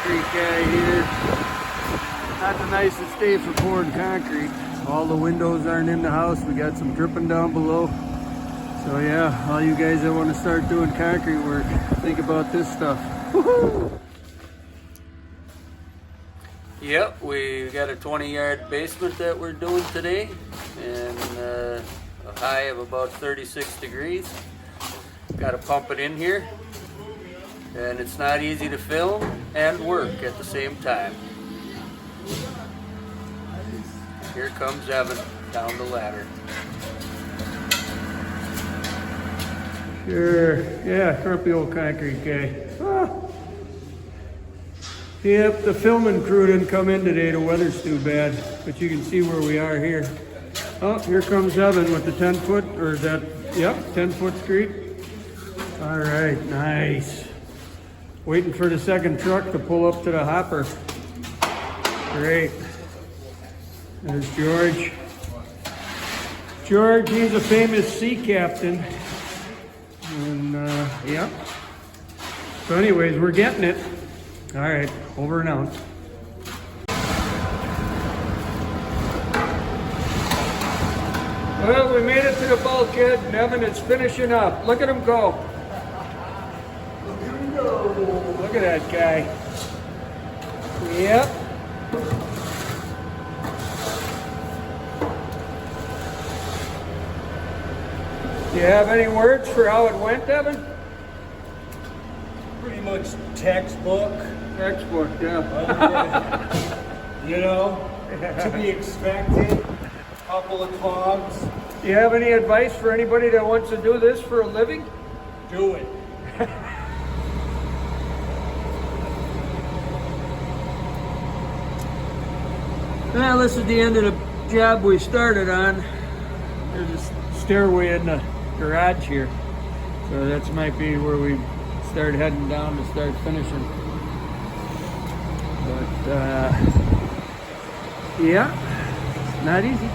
concrete guy here. Not the nicest day for pouring concrete. All the windows aren't in the house. We got some dripping down below. So yeah, all you guys that want to start doing concrete work, think about this stuff. Woohoo! Yep, we got a 20-yard basement that we're doing today, and a high of about 36 degrees. Got to pump it in here, and it's not easy to film and work at the same time. Here comes Evan down the ladder. Sure, yeah, grumpy old concrete guy. Ah. Yep, the filming crew didn't come in today. The weather's too bad, but you can see where we are here. Oh, here comes Evan with the 10-foot, or is that, yep, 10-foot street. All right, nice. Waiting for the second truck to pull up to the hopper. Great. There's George. George, he's a famous sea captain. And, yep. So anyways, we're getting it. All right, over and out. Well, we made it to the bulkhead, and Evan is finishing up. Look at him go. Look at him go. Look at that guy. Yep. Do you have any words for how it went, Evan? Pretty much textbook. Textbook, yeah. You know, to be expected. Couple of clogs. Do you have any advice for anybody that wants to do this for a living? Do it. Well, this is the end of the job we started on. There's a stairway in the garage here. So that might be where we start heading down to start finishing. But, yeah, not easy.